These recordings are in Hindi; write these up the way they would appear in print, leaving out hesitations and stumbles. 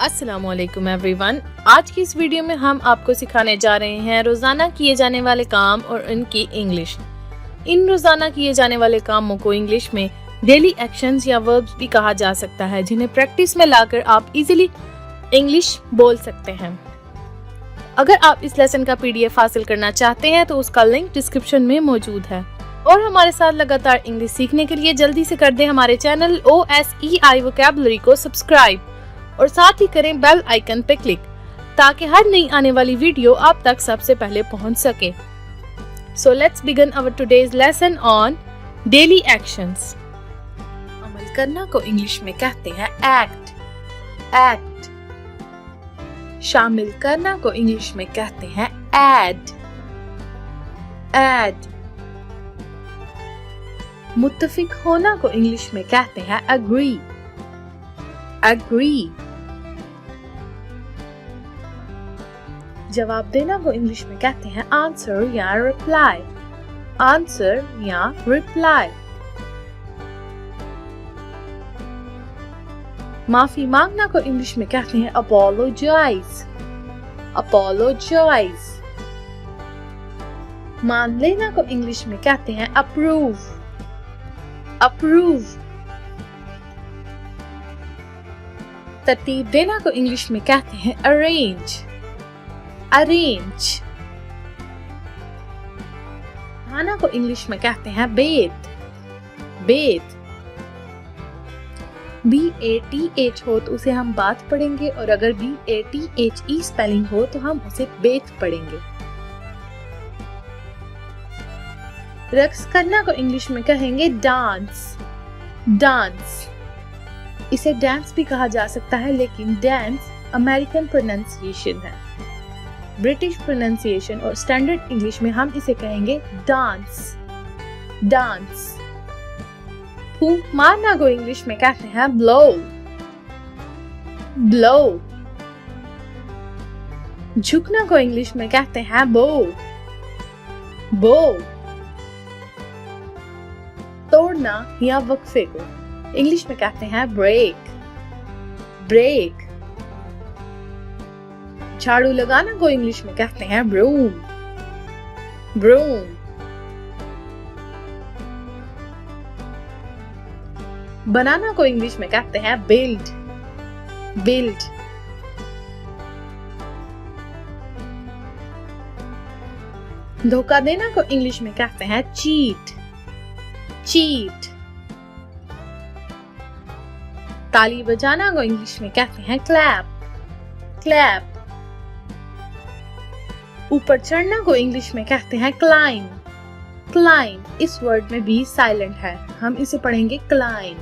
अस्सलामुअलैकुम एवरीवन। आज की इस वीडियो में हम आपको सिखाने जा रहे हैं रोजाना किए जाने वाले काम और उनकी इंग्लिश। इन रोजाना किए जाने वाले कामों को इंग्लिश में डेली एक्शंस या वर्ब्स भी कहा जा सकता है, जिन्हें प्रैक्टिस में लाकर आप इजीली इंग्लिश बोल सकते हैं। अगर आप इस लेसन का PDF हासिल करना चाहते हैं तो उसका लिंक डिस्क्रिप्शन में मौजूद है। और हमारे साथ लगातार इंग्लिश सीखने के लिए जल्दी से कर दें हमारे चैनल OSEI वोकैबुलरी को सब्सक्राइब और साथ ही करें बेल आइकन पे क्लिक, ताकि हर नई आने वाली वीडियो आप तक सबसे पहले पहुंच सके। So let's begin our today's lesson on daily actions. अमल करना को इंग्लिश में कहते हैं एक्ट। एक्ट। शामिल करना को इंग्लिश में कहते हैं ऐड। ऐड। मुत्तफिक होना को इंग्लिश में कहते हैं अग्री। अग्री। जवाब देना को इंग्लिश में कहते हैं आंसर या रिप्लाई। आंसर या रिप्लाई। माफी मांगना को इंग्लिश में कहते हैं अपोलोजाइज। अपोलोजाइज। मान लेना को इंग्लिश में कहते हैं अप्रूव। अप्रूव। तरतीब देना को इंग्लिश में कहते हैं अरेंज। अरेंज। खाना को इंग्लिश में कहते हैं बेथ। बेथ। BATH हो तो उसे हम बात पढ़ेंगे, और अगर BATHE स्पेलिंग हो तो हम उसे बेथ पढ़ेंगे। रक्स करना को इंग्लिश में कहेंगे डांस। डांस। इसे डांस भी कहा जा सकता है, लेकिन डांस अमेरिकन प्रोनाउंसिएशन है। ब्रिटिश प्रोनाउंसिएशन और स्टैंडर्ड इंग्लिश में हम इसे कहेंगे डांस। डांस। फूंक मारना को इंग्लिश में कहते हैं ब्लो। ब्लो। झुकना को इंग्लिश में कहते हैं बो। बो। तोड़ना या वक्फे को इंग्लिश में कहते हैं ब्रेक। ब्रेक। झाड़ू लगाना को इंग्लिश में कहते हैं ब्रूम। ब्रूम। बनाना को इंग्लिश में कहते हैं बिल्ड। बिल्ड। धोखा देना को इंग्लिश में कहते हैं चीट। चीट। ताली बजाना को इंग्लिश में कहते हैं क्लैप। क्लैप। ऊपर चढ़ना को इंग्लिश में कहते हैं क्लाइम। क्लाइम। इस वर्ड में भी साइलेंट है, हम इसे पढ़ेंगे क्लाइम।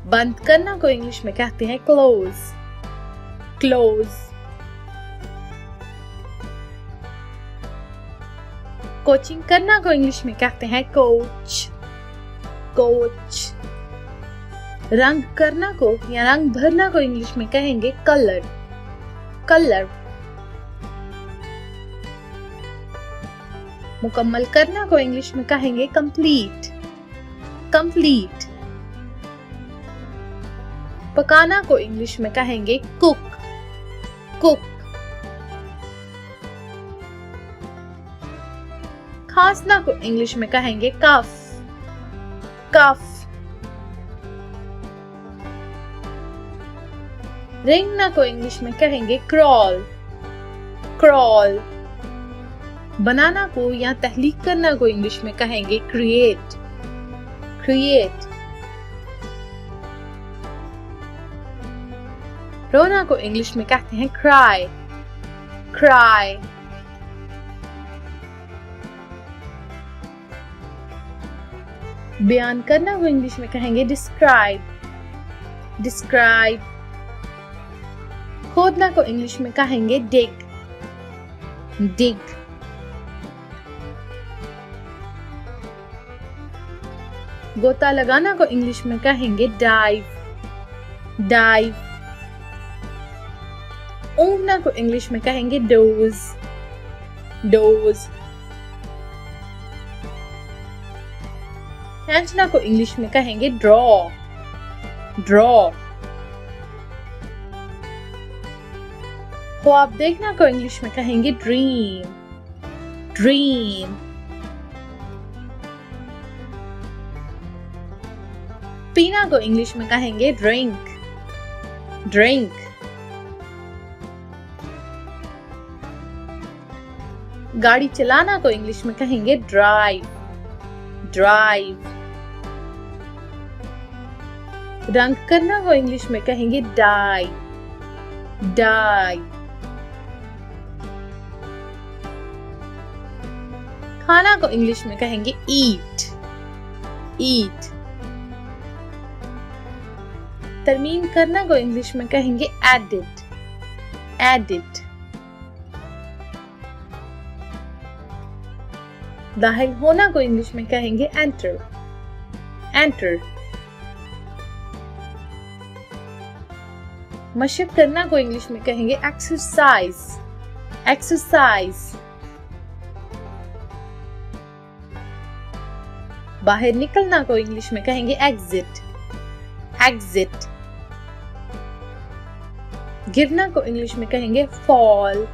बंद करना को इंग्लिश में कहते हैं क्लोज। क्लोज। कोचिंग करना को इंग्लिश में कहते हैं कोच। कोच। रंग करना को या रंग भरना को इंग्लिश में कहेंगे कलर। कलर। मुकम्मल करना को इंग्लिश में कहेंगे कंप्लीट। कंप्लीट। पकाना को इंग्लिश में कहेंगे कुक। कुक। खांसना को इंग्लिश में कहेंगे कफ। कफ। रेंगना को इंग्लिश में कहेंगे क्रॉल। क्रॉल। बनाना को या तहलीक करना को इंग्लिश में कहेंगे क्रिएट। क्रिएट। रोना को इंग्लिश में कहते हैं क्राई। क्राई। बयान करना को इंग्लिश में कहेंगे डिस्क्राइब। डिस्क्राइब। खोदना को इंग्लिश में कहेंगे डिग। डिग। गोता लगाना को इंग्लिश में कहेंगे डाइव। डाइव। ऊँघना को इंग्लिश में कहेंगे डोज। डोज। खींचना को इंग्लिश में कहेंगे ड्रॉ। ड्रॉ। ख्वाब देखना को इंग्लिश में कहेंगे ड्रीम, ड्रीम। पीना को इंग्लिश में कहेंगे ड्रिंक, ड्रिंक। गाड़ी चलाना को इंग्लिश में कहेंगे ड्राइव, ड्राइव। रंग करना को इंग्लिश में कहेंगे डाई, डाई। खाना को इंग्लिश में कहेंगे ईट, ईट। तरमीम करना को इंग्लिश में कहेंगे एडिट, एडिट। दाखिल होना को इंग्लिश में कहेंगे एंटर, एंटर। मशक करना को इंग्लिश में कहेंगे एक्सरसाइज, एक्सरसाइज। बाहर निकलना को इंग्लिश में कहेंगे एग्जिट, एग्जिट। गिरना को इंग्लिश में कहेंगे फॉल,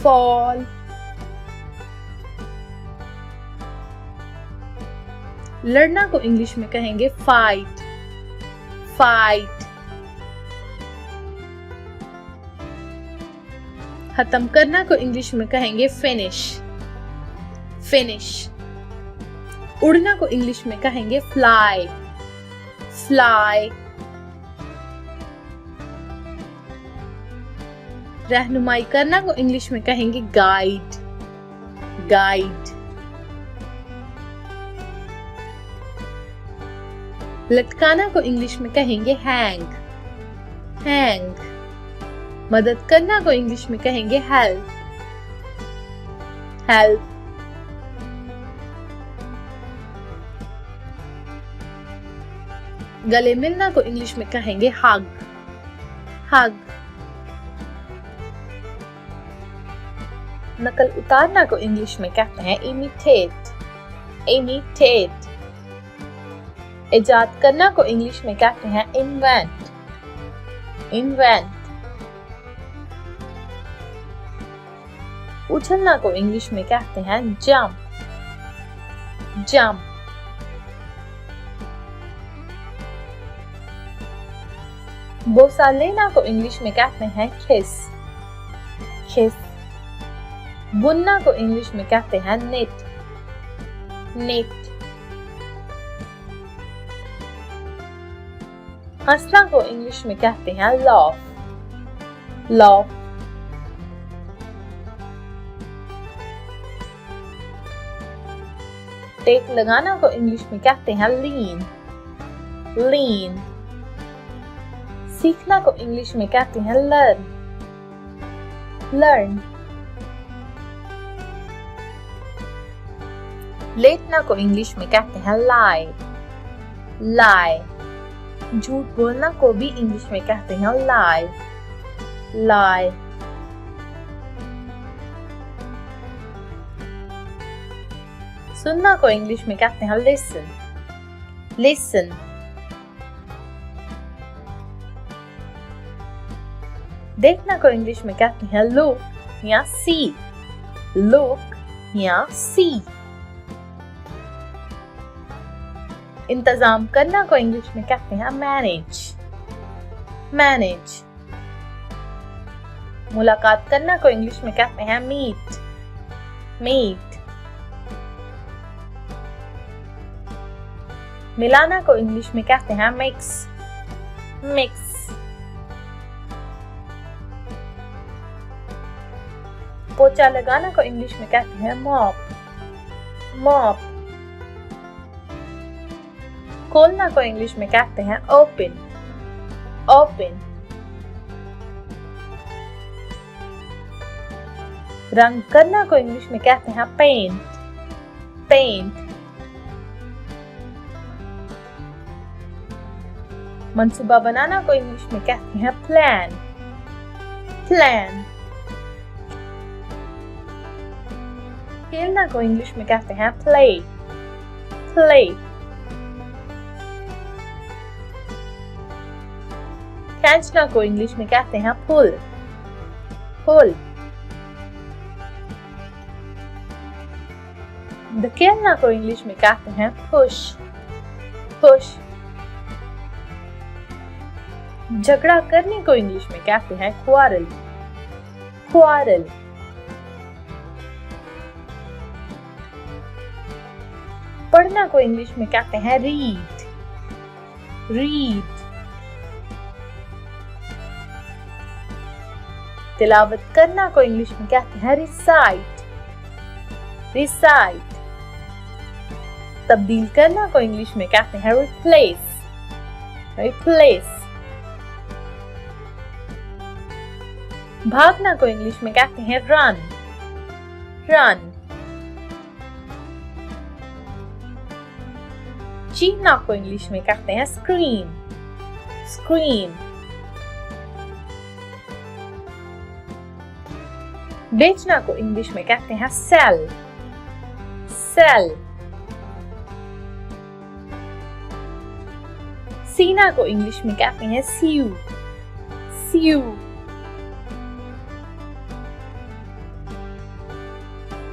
फॉल। लड़ना को इंग्लिश में कहेंगे फाइट, फाइट। खत्म करना को इंग्लिश में कहेंगे फिनिश, फिनिश। उड़ना को इंग्लिश में कहेंगे फ्लाई, फ्लाई। रहनुमाई करना को इंग्लिश में कहेंगे गाइड, गाइड। लटकाना को इंग्लिश में कहेंगे हैंग, हैंग। मदद करना को इंग्लिश में कहेंगे हेल्प, हेल्प। गले मिलना को इंग्लिश में कहेंगे हग, हग। नकल उतारना को इंग्लिश में कहते हैं इमिटेट, इमिटेट। इजाद करना को इंग्लिश में कहते हैं इन्वेंट, इन्वेंट। उछलना को इंग्लिश में कहते हैं जंप, जंप। बोसा लेना को इंग्लिश में कहते हैं किस, किस। बुनना को इंग्लिश में कहते हैं निट, निट। हंसना को इंग्लिश में कहते हैं लॉफ, लॉफ। टेक लगाना को इंग्लिश में कहते हैं लीन, लीन। सीखना को इंग्लिश में कहते हैं लर्न, लर्न। लेटना को इंग्लिश में कहते हैं लाई, लाई। झूठ बोलना को भी इंग्लिश में कहते हैं लाई, लाई। सुनना को इंग्लिश में कहते हैं लिसन, लिसन। देखना को इंग्लिश में कहते हैं लुक या सी, लुक या सी। इंतजाम करना को इंग्लिश में कहते हैं मैनेज, मैनेज। मुलाकात करना को इंग्लिश में कहते हैं मीट, मीट। मिलाना को इंग्लिश में कहते हैं मिक्स, मिक्स। पोछा लगाना को इंग्लिश में कहते हैं मॉप, मॉप। खोलना को इंग्लिश में कहते हैं ओपन, ओपन। रंग करना को इंग्लिश में कहते हैं पेंट, पेंट। मंसूबा बनाना को इंग्लिश में कहते हैं प्लान, प्लान। खेलना को इंग्लिश में कहते हैं प्ले, प्ले। खींचना को इंग्लिश में कहते हैं पुल, pull. धकेलना को इंग्लिश में कहते हैं push, push. झगड़ा करने को इंग्लिश में कहते हैं quarrel, quarrel. पढ़ना को इंग्लिश में कहते हैं read, read. तिलावत करना को इंग्लिश में कहते हैं recite, recite. तब्दील करना को इंग्लिश में कहते हैं replace, replace. भागना को इंग्लिश में कहते हैं run, run. चीखना को इंग्लिश में कहते हैं scream, scream. बेचना को इंग्लिश में कहते हैं sell, sell. सीना को इंग्लिश में कहते हैं sew, sew.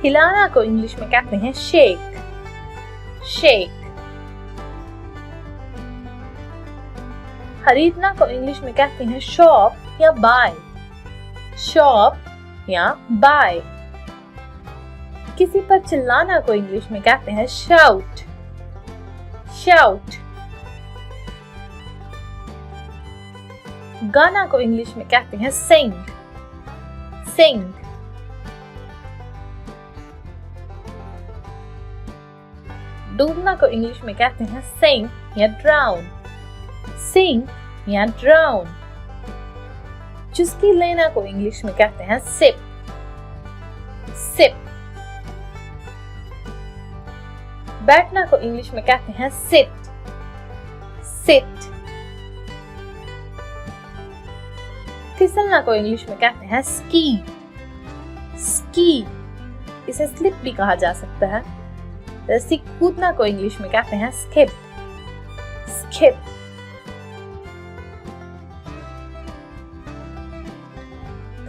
हिलाना को इंग्लिश में कहते हैं shake, shake. खरीदना को इंग्लिश में कहते हैं shop या buy, shop या buy. किसी पर चिल्लाना को इंग्लिश में कहते हैं shout, shout. गाना को इंग्लिश में कहते हैं sing, sing. डूबना को इंग्लिश में कहते हैं sink या drown, sink या drown. चुस्की लेना को इंग्लिश में कहते हैं sip, sip. बैठना को इंग्लिश में कहते हैं sit, sit. फिसलना को इंग्लिश में कहते हैं ski, ski. इसे स्लिप भी कहा जा सकता है. रस्सी कूदना को इंग्लिश में कहते हैं skip, skip.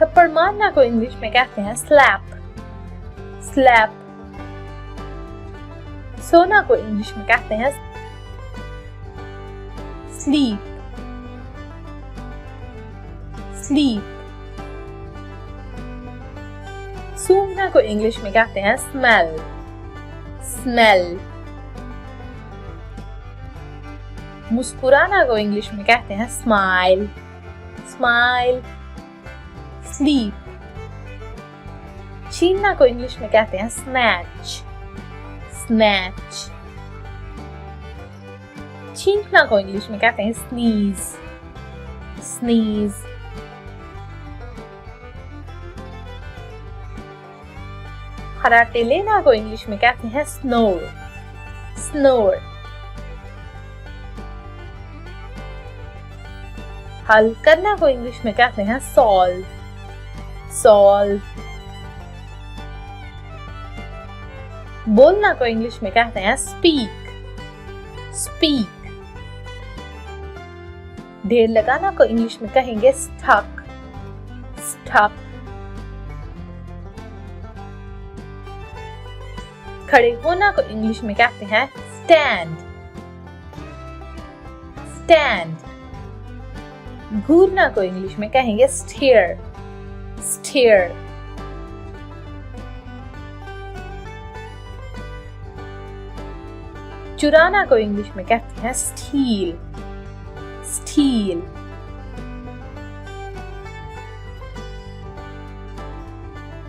थप्पड़ मारना को इंग्लिश में कहते हैं slap, slap. सोना को इंग्लिश में कहते हैं sleep, sleep. सूंघना को इंग्लिश में कहते हैं smell, smell. मुस्कुराना को इंग्लिश में कहते हैं smile, smile. sleep. छीनना को इंग्लिश में कहते हैं snatch, snatch. छींकना को इंग्लिश में कहते हैं sneeze, sneeze. खराटे लेना को इंग्लिश में कहते हैं snore, snore. हल करना को इंग्लिश में कहते हैं solve, solve. बोलना को इंग्लिश में कहते हैं speak, speak. ढेर लगाना को इंग्लिश में कहेंगे stuck, stuck. खड़े होना को इंग्लिश में कहते हैं stand, stand. घूरना को इंग्लिश में कहेंगे stare, stare. चुराना को इंग्लिश में कहते हैं steal, steal.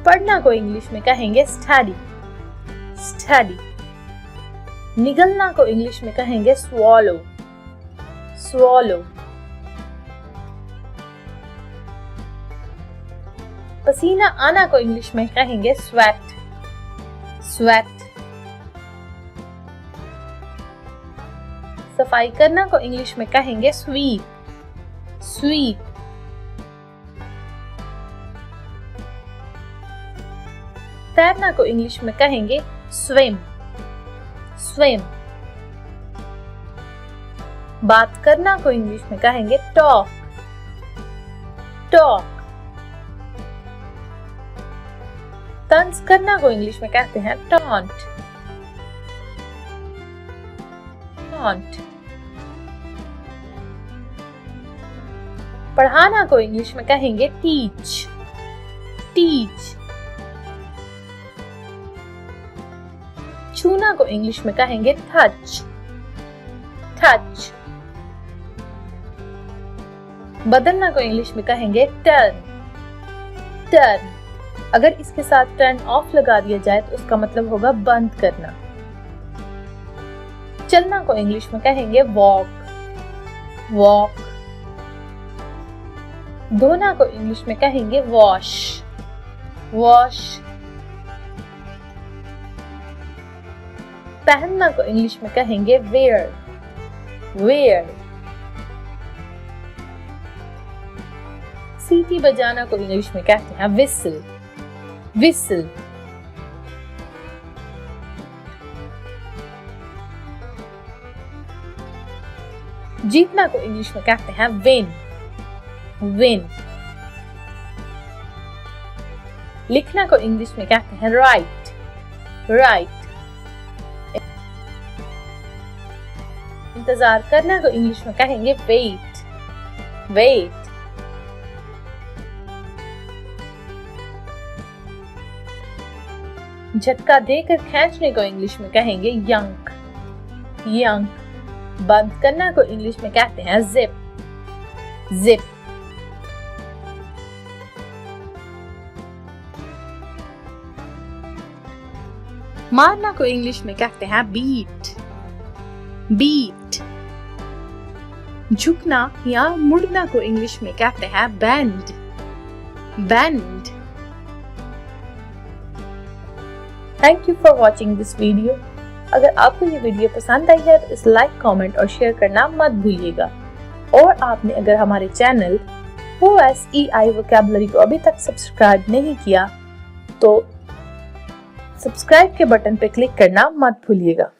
पढ़ना को इंग्लिश में कहेंगे study, study. निगलना को इंग्लिश में कहेंगे swallow, swallow. पसीना आना को इंग्लिश में कहेंगे sweat, sweat. सफाई करना को इंग्लिश में कहेंगे sweep, sweep. तैरना को इंग्लिश में कहेंगे swim, swim. बात करना को इंग्लिश में कहेंगे talk, talk. तंज करना को इंग्लिश में कहते हैं टॉन्ट। टॉन्ट। पढ़ाना को इंग्लिश में कहेंगे टीच। टीच। छूना को इंग्लिश में कहेंगे टच। टच। बदलना को इंग्लिश में कहेंगे टर्न। टर्न। अगर इसके साथ टर्न ऑफ लगा दिया जाए तो उसका मतलब होगा बंद करना। चलना को इंग्लिश में कहेंगे वॉक। वॉक। धोना को इंग्लिश में कहेंगे वॉश। वॉश। पहनना को इंग्लिश में कहेंगे वेयर। वेयर। सीटी बजाना को इंग्लिश में कहते हैं विसल। विसल। जीतना को इंग्लिश में कहते हैं विन। विन। लिखना को इंग्लिश में कहते हैं राइट। राइट। इंतजार करना को इंग्लिश में कहेंगे वेट। वेट। झटका देकर खींचने को इंग्लिश में कहेंगे यंक। यंक। बंद करना को इंग्लिश में कहते हैं जिप। जिप। मारना को इंग्लिश में कहते हैं बीट। बीट। झुकना या मुड़ना को इंग्लिश में कहते हैं bend. Bend. Thank you for watching this video. अगर आपको ये वीडियो पसंद आई है तो इस लाइक, कमेंट और शेयर करना मत भूलिएगा। और आपने अगर हमारे चैनल OSEI वोकैबुलरी को अभी तक सब्सक्राइब नहीं किया तो सब्सक्राइब के बटन पर क्लिक करना मत भूलिएगा।